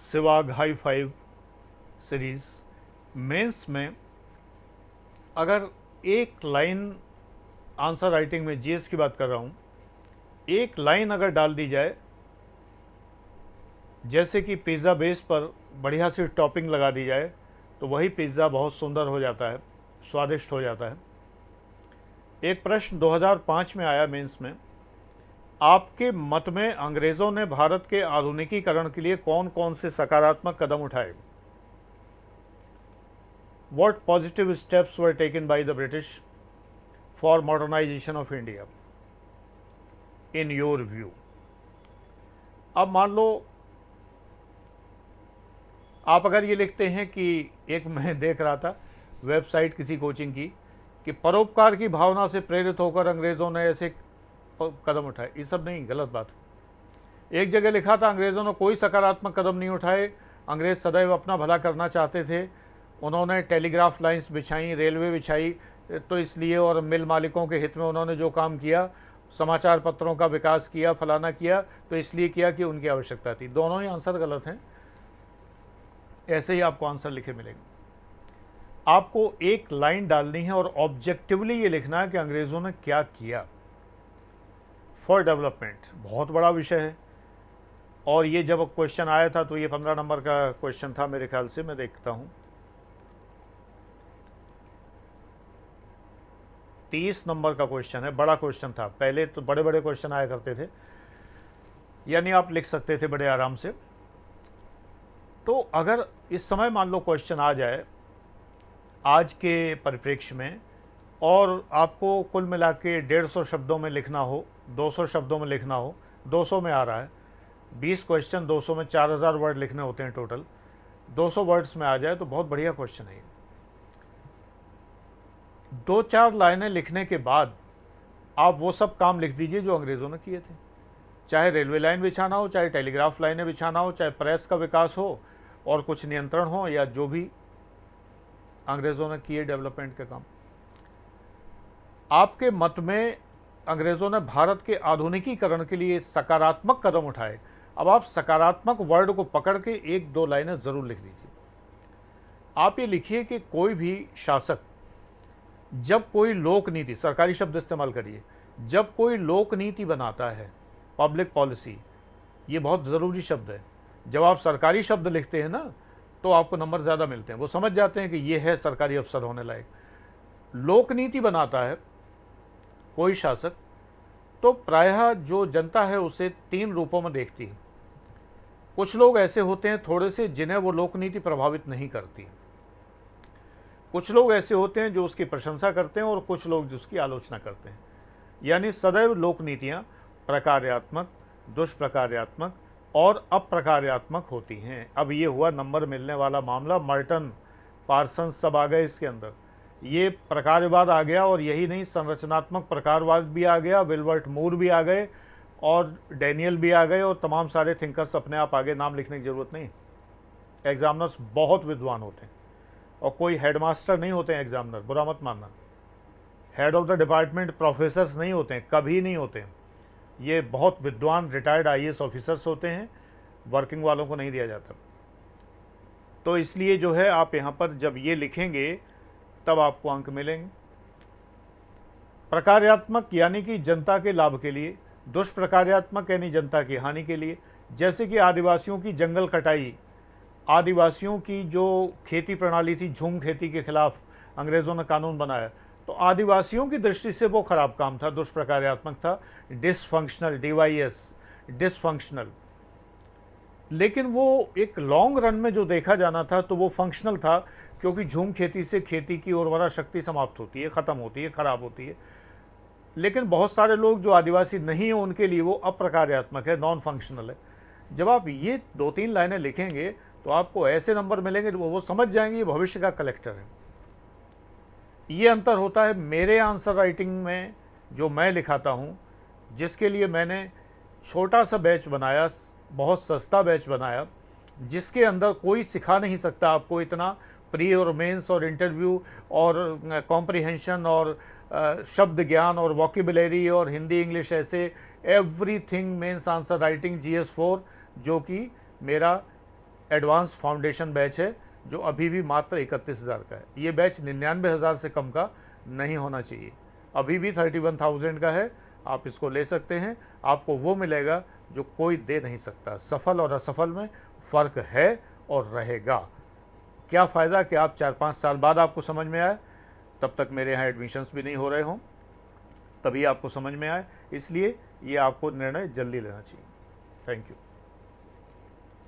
सिवाग high five series mains में अगर एक लाइन आंसर राइटिंग में जीएस की बात कर रहा हूँ, एक लाइन अगर डाल दी जाए, जैसे कि पिज़्ज़ा बेस पर बढ़िया सी टॉपिंग लगा दी जाए तो वही पिज़्ज़ा बहुत सुंदर हो जाता है, स्वादिष्ट हो जाता है। एक प्रश्न 2005 में आया मेंस में, आपके मत में अंग्रेज़ों ने भारत के आधुनिकीकरण के लिए कौन कौन से सकारात्मक कदम उठाए? What positive steps were taken by the British for modernization of India in your view? अब मान लो आप अगर ये लिखते हैं कि एक मैं देख रहा था वेबसाइट किसी कोचिंग की कि परोपकार की भावना से प्रेरित होकर अंग्रेज़ों ने ऐसे कदम उठाए, ये सब नहीं, गलत बात। एक जगह लिखा था अंग्रेज़ों ने कोई सकारात्मक कदम नहीं उठाए, अंग्रेज़ सदैव अपना भला करना चाहते थे, उन्होंने टेलीग्राफ लाइंस बिछाई, रेलवे बिछाई, तो इसलिए, और मिल मालिकों के हित में उन्होंने जो काम किया, समाचार पत्रों का विकास किया, फलाना किया, तो इसलिए किया कि उनकी आवश्यकता थी। दोनों ही आंसर गलत हैं। ऐसे ही आपको आंसर लिखे मिलेंगे। आपको एक लाइन डालनी है और ऑब्जेक्टिवली ये लिखना है कि अंग्रेज़ों ने क्या किया फॉर डेवलपमेंट। बहुत बड़ा विषय है, और ये जब क्वेश्चन आया था तो ये 15 नंबर का क्वेश्चन था मेरे ख्याल से, मैं देखता हूँ 30 नंबर का क्वेश्चन है, बड़ा क्वेश्चन था। पहले तो बड़े बड़े क्वेश्चन आया करते थे, यानी आप लिख सकते थे बड़े आराम से। तो अगर इस समय मान लो क्वेश्चन आ जाए आज के परिप्रेक्ष्य में, और आपको कुल मिला के 150 शब्दों में लिखना हो, 200 शब्दों में लिखना हो, 200 में आ रहा है, 20 क्वेश्चन 200 में 4000 वर्ड लिखने होते हैं टोटल, 200 वर्ड्स में आ जाए तो बहुत बढ़िया क्वेश्चन है। 2-4 लाइनें लिखने के बाद आप वो सब काम लिख दीजिए जो अंग्रेज़ों ने किए थे, चाहे रेलवे लाइन बिछाना हो, चाहे टेलीग्राफ लाइनें बिछाना हो, चाहे प्रेस का विकास हो और कुछ नियंत्रण हो, या जो भी अंग्रेज़ों ने किए डेवलपमेंट के काम। आपके मत में अंग्रेज़ों ने भारत के आधुनिकीकरण के लिए सकारात्मक कदम उठाए। अब आप सकारात्मक वर्ड को पकड़ के 1-2 लाइनें ज़रूर लिख दीजिए। आप ये लिखिए कि कोई भी शासक जब कोई लोक नीति, सरकारी शब्द इस्तेमाल करिए, जब कोई लोक नीति बनाता है, पब्लिक पॉलिसी, ये बहुत ज़रूरी शब्द है। जब आप सरकारी शब्द लिखते हैं ना तो आपको नंबर ज़्यादा मिलते हैं, वो समझ जाते हैं कि ये है सरकारी अफसर होने लायक। लोक नीति बनाता है कोई शासक, तो प्रायः जो जनता है उसे 3 रूपों में देखती है। कुछ लोग ऐसे होते हैं थोड़े से जिन्हें वो लोक नीति प्रभावित नहीं करती, कुछ लोग ऐसे होते हैं जो उसकी प्रशंसा करते हैं, और कुछ लोग जो उसकी आलोचना करते हैं। यानी सदैव लोक नीतियाँ प्रकार्यात्मक, दुष्प्रकार्यात्मक और अप्रकार्यात्मक होती हैं। अब ये हुआ नंबर मिलने वाला मामला, मर्टन, पार्सन्स सब आ गए इसके अंदर, ये प्रकारवाद आ गया, और यही नहीं, संरचनात्मक प्रकारवाद भी आ गया, विल्बर्ट मूर भी आ गए, और डैनियल भी आ गए, और तमाम सारे थिंकर्स अपने आप आगे, नाम लिखने की ज़रूरत नहीं। एग्जामिनर्स बहुत विद्वान होते हैं, और कोई हेडमास्टर नहीं होते हैं एग्जामिनर, बुरा मत मानना। Head of the department professors नहीं होते हैं, कभी नहीं होते हैं। ये बहुत विद्वान रिटायर्ड आईएएस ऑफिसर्स होते हैं, वर्किंग वालों को नहीं दिया जाता। तो इसलिए जो है, आप यहाँ पर जब ये लिखेंगे तब आपको अंक मिलेंगे। प्रकार्यात्मक यानी कि जनता के लाभ के लिए, दुष्प्रकार्यात्मक यानी जनता की हानि के लिए। जैसे कि आदिवासियों की जंगल कटाई, आदिवासियों की जो खेती प्रणाली थी, झूम खेती के खिलाफ अंग्रेज़ों ने कानून बनाया, तो आदिवासियों की दृष्टि से वो खराब काम था, दुष्प्रकार्यात्मक था, डिसफंक्शनल, DYS, डिसफंक्शनल। लेकिन वो एक लॉन्ग रन में जो देखा जाना था तो वो फंक्शनल था, क्योंकि झूम खेती से खेती की उर्वरा शक्ति समाप्त होती है, ख़त्म होती है, ख़राब होती है। लेकिन बहुत सारे लोग जो आदिवासी नहीं हैं उनके लिए वो अप्रकार्यात्मक है, नॉन फंक्शनल है। जब आप ये 2-3 लाइनें लिखेंगे तो आपको ऐसे नंबर मिलेंगे, वो समझ जाएंगे ये भविष्य का कलेक्टर है। ये अंतर होता है मेरे आंसर राइटिंग में जो मैं लिखाता हूँ, जिसके लिए मैंने छोटा सा बैच बनाया, बहुत सस्ता बैच बनाया, जिसके अंदर कोई सिखा नहीं सकता आपको इतना प्री और मेंस और इंटरव्यू और कॉम्प्रिहेंशन और शब्द ज्ञान और वोकेबुलरी और हिंदी इंग्लिश, ऐसे everything mains answer writing GS4, जो कि मेरा एडवांस फाउंडेशन बैच है जो अभी भी मात्र 31,000 का है। ये बैच 99,000 से कम का नहीं होना चाहिए। अभी भी 31,000 का है, आप इसको ले सकते हैं। आपको वो मिलेगा जो कोई दे नहीं सकता। सफल और असफल में फ़र्क है और रहेगा। क्या फ़ायदा कि आप 4-5 साल बाद आपको समझ में आए, तब तक मेरे यहाँ एडमिशन्स भी नहीं हो रहे हों, तभी आपको समझ में आए। इसलिए ये आपको निर्णय जल्दी लेना चाहिए। Thank you.